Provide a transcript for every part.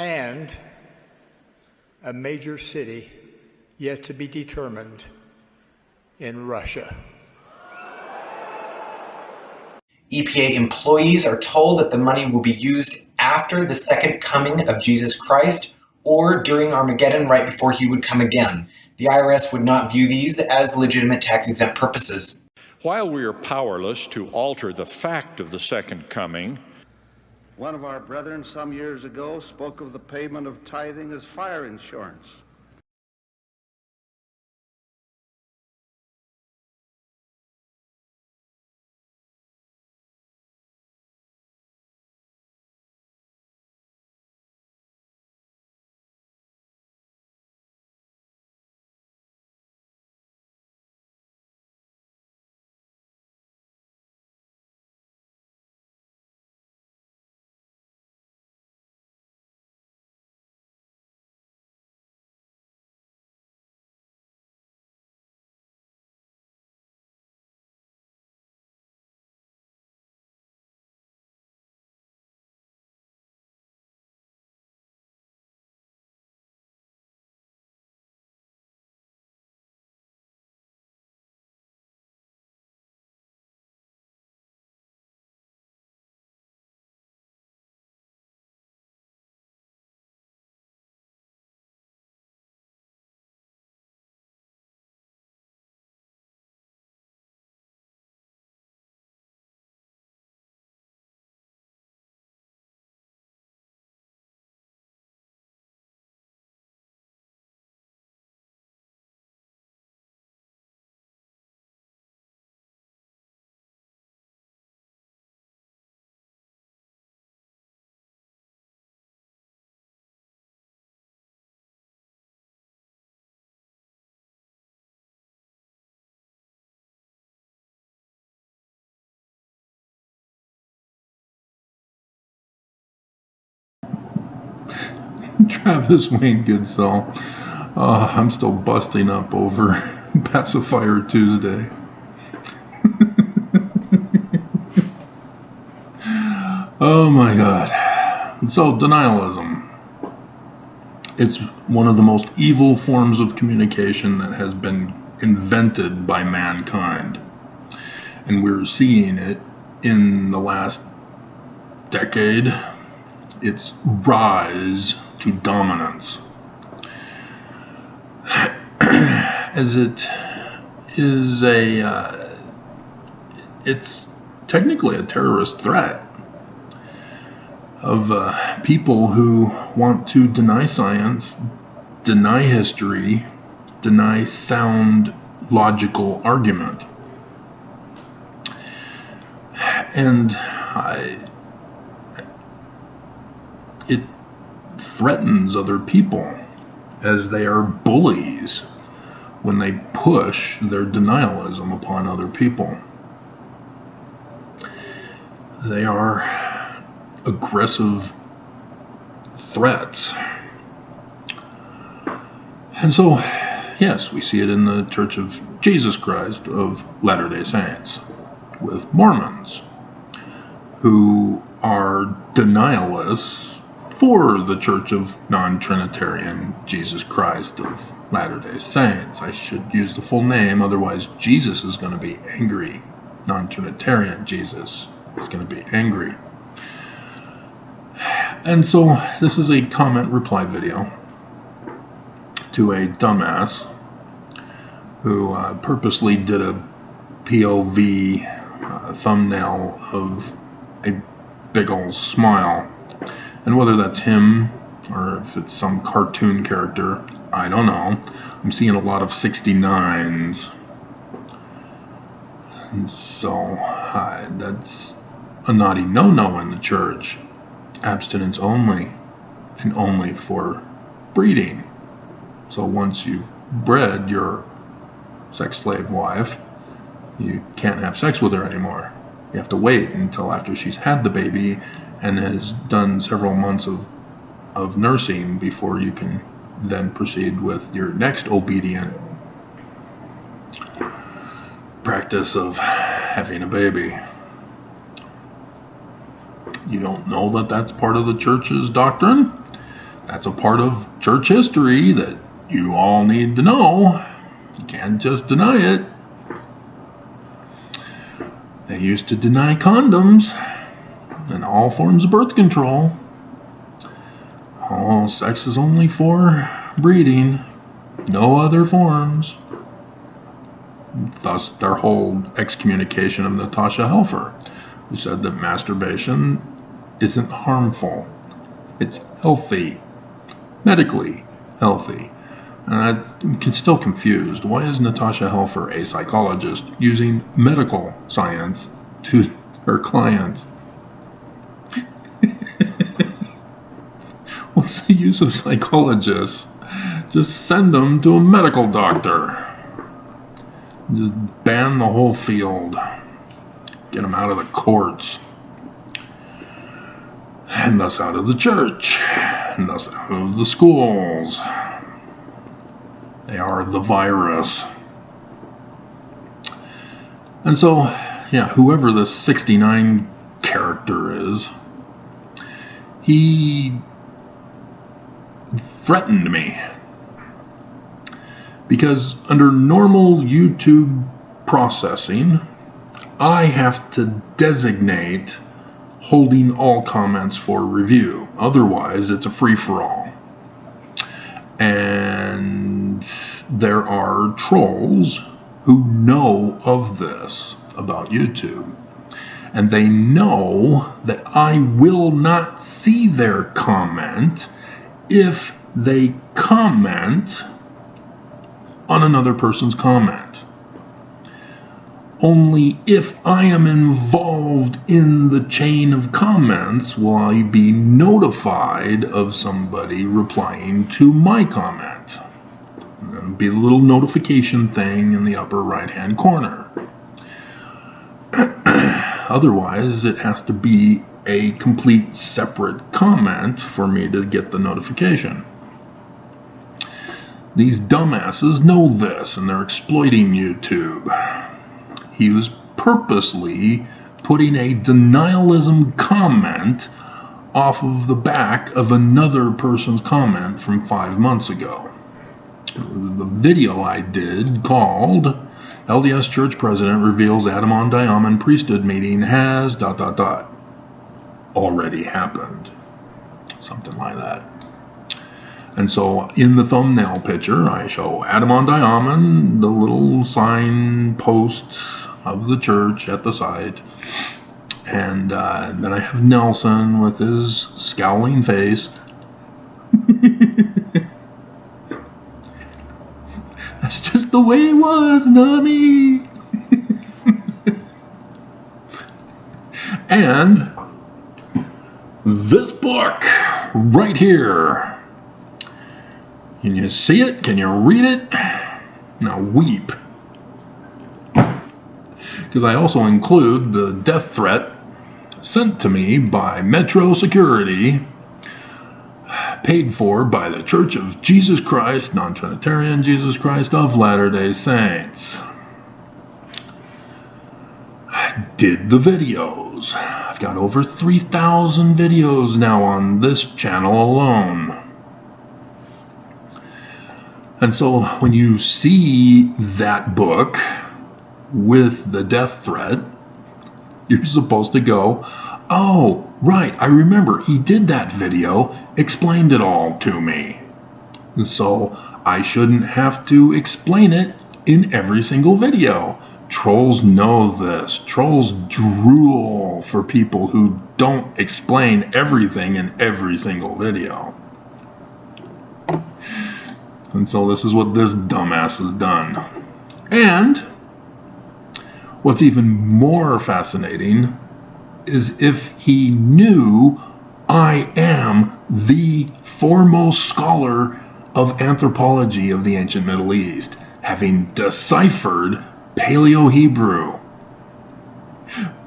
and a major city yet to be determined in Russia. EPA employees are told that the money will be used after the second coming of Jesus Christ or during Armageddon right before he would come again. The IRS would not view these as legitimate tax-exempt purposes. While we are powerless to alter the fact of the second coming, one of our brethren some years ago spoke of the payment of tithing as fire insurance. Travis Wayne Goodsell. I'm still busting up over Pacifier Tuesday. Oh my God. So, denialism. It's one of the most evil forms of communication that has been invented by mankind. And we're seeing it in the last decade. Its rise to dominance, as it is it's technically a terrorist threat of people who want to deny science, deny history, deny sound logical argument. And it threatens other people as they are bullies when they push their denialism upon other people. They are aggressive threats. And so, yes, we see it in the Church of Jesus Christ of Latter-day Saints with Mormons who are denialists for the Church of Non-Trinitarian Jesus Christ of Latter-day Saints. I should use the full name, otherwise Jesus is going to be angry. Non-Trinitarian Jesus is going to be angry. And so this is a comment-reply video to a dumbass who purposely did a POV thumbnail of a big old smile. And whether that's him or if it's some cartoon character, I don't know. I'm seeing a lot of 69s. And so that's a naughty no-no in the church. Abstinence only, and only for breeding. So once you've bred your sex slave wife, you can't have sex with her anymore. You have to wait until after she's had the baby and has done several months of nursing before you can then proceed with your next obedient practice of having a baby. You don't know that that's part of the church's doctrine? That's a part of church history that you all need to know. You can't just deny it. They used to deny condoms and all forms of birth control. Oh, sex is only for breeding, no other forms. Thus, their whole excommunication of Natasha Helfer, who said that masturbation isn't harmful. It's healthy, medically healthy. And I'm still confused. Why is Natasha Helfer, a psychologist, using medical science to her clients? What's the use of psychologists? Just send them to a medical doctor. Just ban the whole field. Get them out of the courts. And thus out of the church. And thus out of the schools. They are the virus. And so, yeah, whoever this 69 character is, he threatened me. Because under normal YouTube processing, I have to designate holding all comments for review. Otherwise, it's a free-for-all. And there are trolls who know of this about YouTube. And they know that I will not see their comment if they comment on another person's comment. Only if I am involved in the chain of comments will I be notified of somebody replying to my comment. There'll be a little notification thing in the upper right-hand corner. Otherwise, it has to be a complete separate comment for me to get the notification. These dumbasses know this, and they're exploiting YouTube. He was purposely putting a denialism comment off of the back of another person's comment from 5 months ago. The video I did called LDS Church President Reveals Adam Diamond Priesthood Meeting has ... already happened. Something like that. And so in the thumbnail picture, I show Adam Diamond, the little sign post of the church at the site. And then I have Nelson with his scowling face. That's just the way it was, not me. And this book right here. Can you see it? Can you read it? Now weep. Because I also include the death threat sent to me by Metro Security, paid for by the Church of Jesus Christ, Non-Trinitarian Jesus Christ of Latter-day Saints. I did the videos. I've got over 3,000 videos now on this channel alone. And so when you see that book with the death threat, you're supposed to go, oh, right, I remember he did that video, explained it all to me. And so I shouldn't have to explain it in every single video. Trolls know this. Trolls drool for people who don't explain everything in every single video. And so this is what this dumbass has done. And what's even more fascinating is if he knew I am the foremost scholar of anthropology of the ancient Middle East, having deciphered Paleo-Hebrew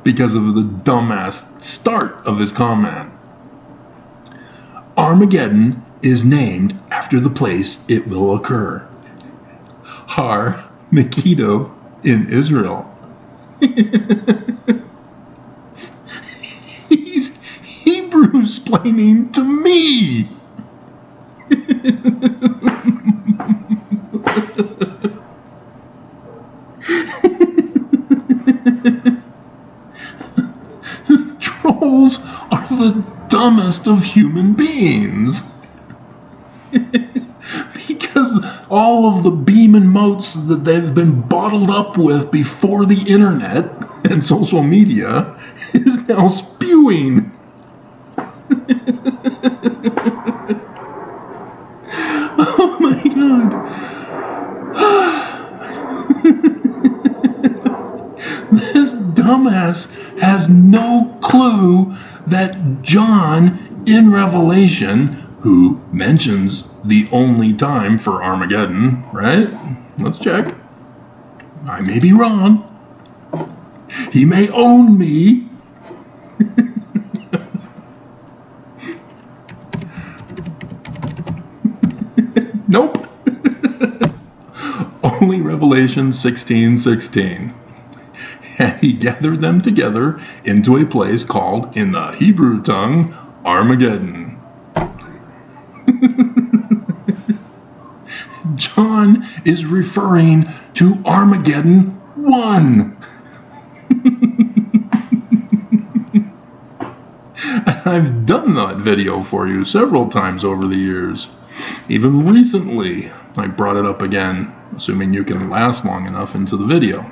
because of the dumbass start of his comment. Armageddon is named after the place it will occur. Har Megiddo in Israel. He's Hebrew-splaining to me. Trolls are the dumbest of human beings. Because all of the beam and motes that they've been bottled up with before the internet and social media is now spewing. Oh my God. This dumbass has no clue that John in Revelation, who mentions the only time for Armageddon, right? Let's check. I may be wrong. He may own me. Nope. Only Revelation 16:16. And he gathered them together into a place called, in the Hebrew tongue, Armageddon. John is referring to Armageddon 1. And I've done that video for you several times over the years. Even recently, I brought it up again, assuming you can last long enough into the video.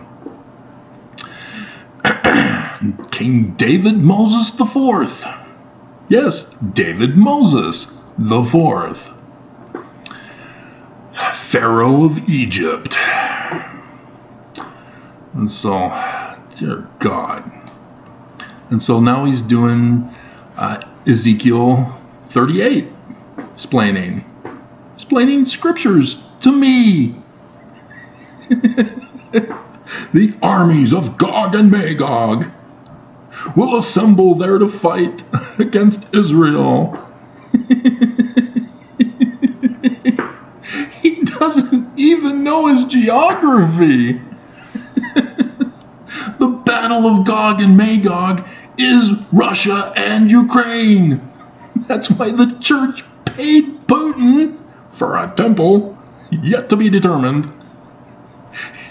King David Moses IV. Yes, David Moses IV. Pharaoh of Egypt. And so, dear God. And so now he's doing Ezekiel 38, explaining scriptures to me. The armies of Gog and Magog will assemble there to fight against Israel. He doesn't even know his geography. The Battle of Gog and Magog is Russia and Ukraine. That's why the church paid Putin for a temple yet to be determined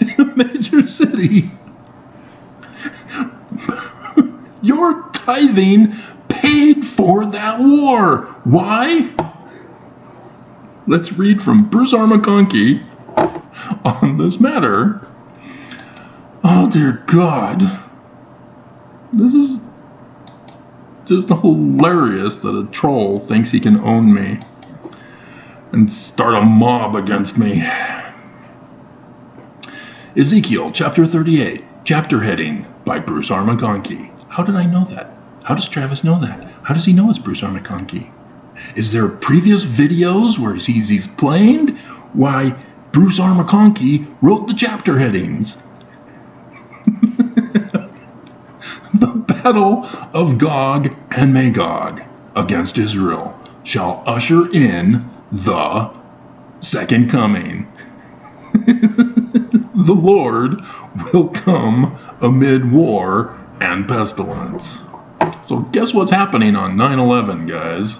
in a major city. Your tithing paid for that war. Why? Let's read from Bruce R. McConkie on this matter. Oh, dear God. This is just hilarious that a troll thinks he can own me and start a mob against me. Ezekiel chapter 38, chapter heading by Bruce R. McConkie. How did I know that? How does Travis know that? How does he know it's Bruce R. McConkie? Is there previous videos where he's explained why Bruce R. McConkie wrote the chapter headings? The battle of Gog and Magog against Israel shall usher in the second coming. The Lord will come amid war and pestilence. So guess what's happening on 9/11, guys?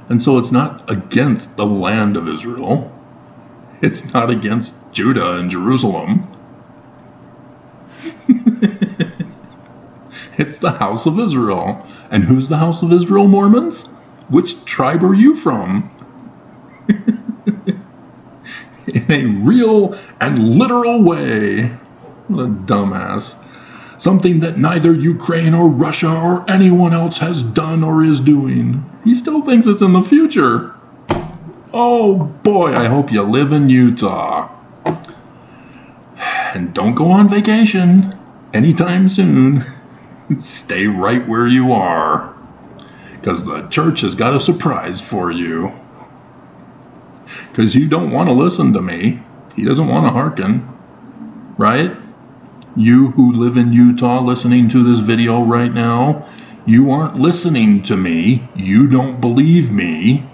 And so it's not against the land of Israel. It's not against Judah and Jerusalem. It's the house of Israel. And who's the house of Israel, Mormons? Which tribe are you from? In a real and literal way. What a dumbass. Something that neither Ukraine or Russia or anyone else has done or is doing. He still thinks it's in the future. Oh boy, I hope you live in Utah. And don't go on vacation anytime soon. Stay right where you are. Because the church has got a surprise for you. Because you don't want to listen to me. He doesn't want to hearken. Right? You who live in Utah listening to this video right now, you aren't listening to me. You don't believe me.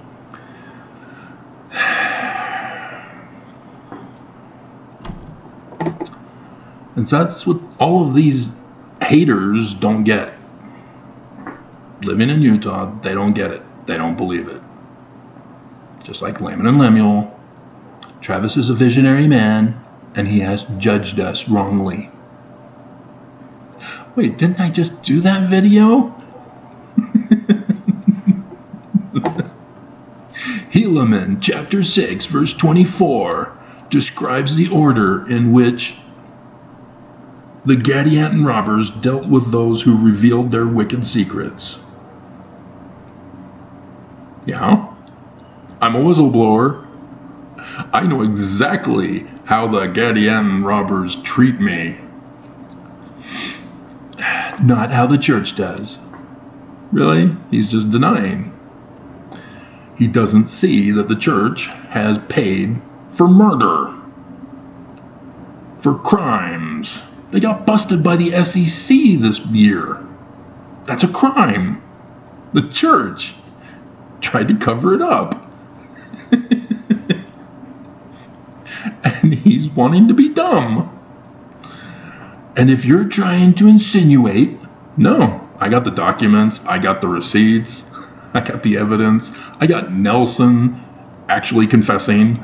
And so that's what all of these haters don't get. living in Utah, they don't get it. They don't believe it. Just like Laman and Lemuel, Travis is a visionary man, and he has judged us wrongly. Wait, didn't I just do that video? Helaman, chapter 6, verse 24, describes the order in which the Gadianton robbers dealt with those who revealed their wicked secrets. Yeah, I'm a whistleblower. I know exactly how the Gadianton robbers treat me. Not how the church does. Really? He's just denying. He doesn't see that the church has paid for murder, for crimes. They got busted by the SEC this year. That's a crime. The church tried to cover it up. And he's wanting to be dumb. And if you're trying to insinuate, no, I got the documents, I got the receipts, I got the evidence, I got Nelson actually confessing.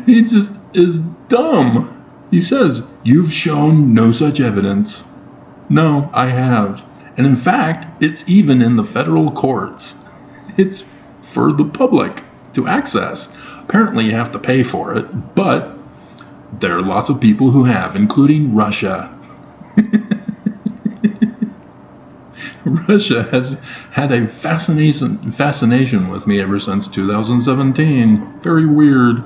He just is dumb. He says, "You've shown no such evidence." No, I have. And in fact, it's even in the federal courts. It's for the public to access. Apparently you have to pay for it, but there are lots of people who have, including Russia. Russia has had a fascination with me ever since 2017. Very weird.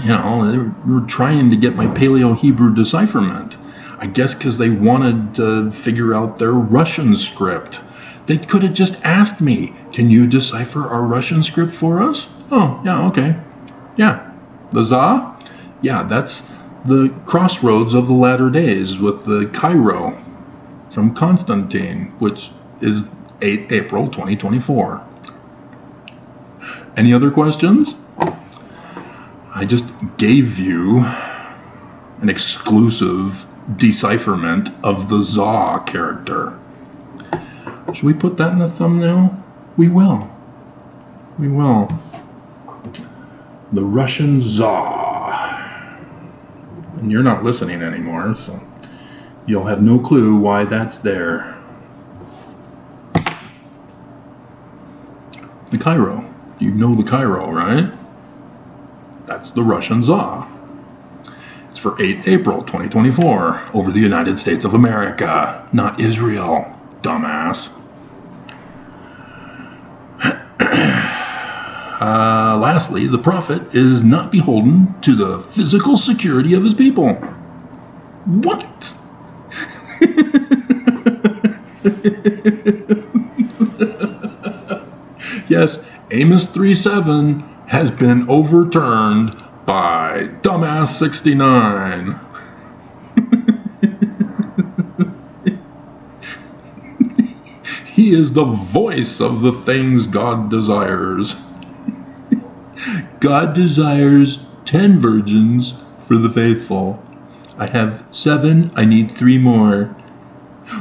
You know, they were trying to get my Paleo-Hebrew decipherment. I guess because they wanted to figure out their Russian script. They could have just asked me, "Can you decipher our Russian script for us?" Oh, yeah, okay. Yeah. The Za? Yeah, that's the crossroads of the latter days with the Cairo from Constantine, which is 8 April 2024. Any other questions? I just gave you an exclusive decipherment of the Za character. Should we put that in the thumbnail? We will. We will. The Russian Za. And you're not listening anymore, so you'll have no clue why that's there. The Cairo. You know the Cairo, right? That's the Russian Za. It's for 8 April 2024 over the United States of America, not Israel, dumbass. Lastly, the prophet is not beholden to the physical security of his people. What? Yes, Amos 3:7 has been overturned by Dumbass 69. He is the voice of the things God desires. God desires 10 virgins for the faithful. I have 7, I need 3 more.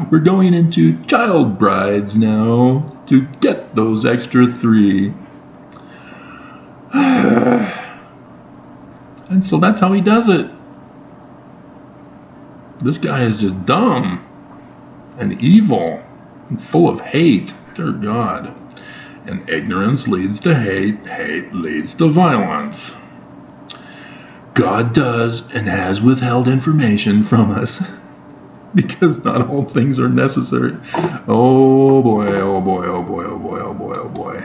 We're going into child brides now to get those extra 3. And so that's how he does it. This guy is just dumb and evil and full of hate. Dear God. And ignorance leads to hate. Hate leads to violence. God does and has withheld information from us because not all things are necessary. Oh boy, oh boy, oh boy, oh boy, oh boy, oh boy.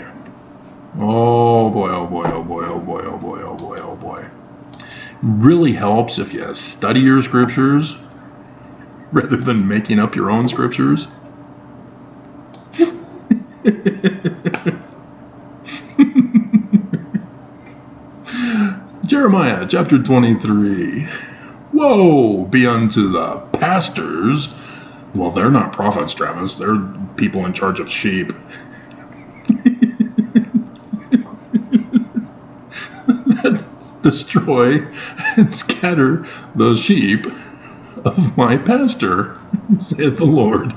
Oh boy, oh boy, oh boy, oh boy, oh boy, oh boy, oh boy. Really helps if you study your scriptures rather than making up your own scriptures. Jeremiah chapter 23. Woe be unto the pastors. Well, they're not prophets, Travis. They're people in charge of sheep. destroy and scatter the sheep of my pastor, saith the Lord.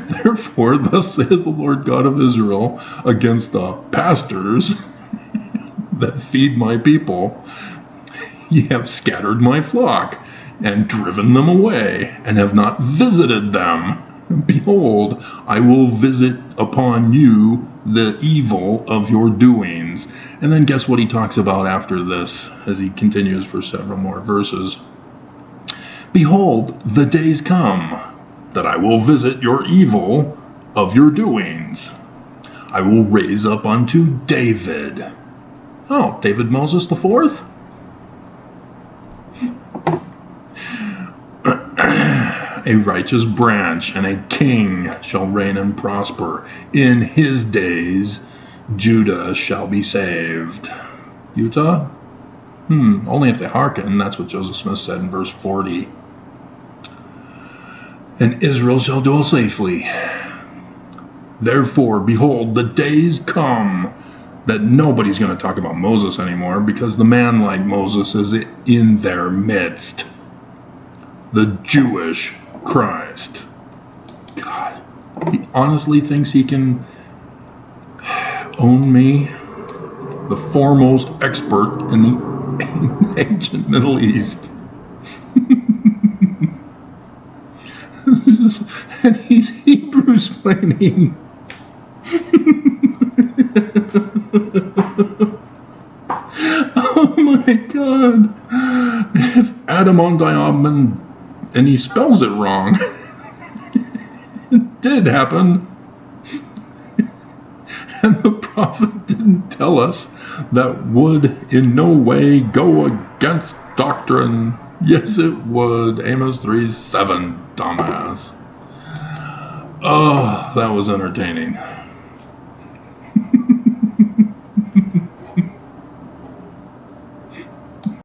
Therefore, thus saith the Lord God of Israel against the pastors that feed my people, ye have scattered my flock, and driven them away, and have not visited them. Behold, I will visit upon you the evil of your doings. And then guess what he talks about after this, as he continues for several more verses. Behold, the days come, that I will visit your evil of your doings. I will raise up unto David. Oh, David Moses the fourth? A righteous branch, and a king shall reign and prosper. In his days Judah shall be saved. Utah? Only if they hearken. That's what Joseph Smith said in verse 40. And Israel shall dwell safely. Therefore, behold, the days come that nobody's going to talk about Moses anymore, because the man like Moses is in their midst. The Jewish Christ. God, he honestly thinks he can own me, the foremost expert in the ancient Middle East. And he's Hebrews planning. Oh my God. If Adam on Diamond, and he spells it wrong. It did happen. And the prophet didn't tell us that would in no way go against doctrine. Yes, it would. Amos 3:7, dumbass. Oh, that was entertaining.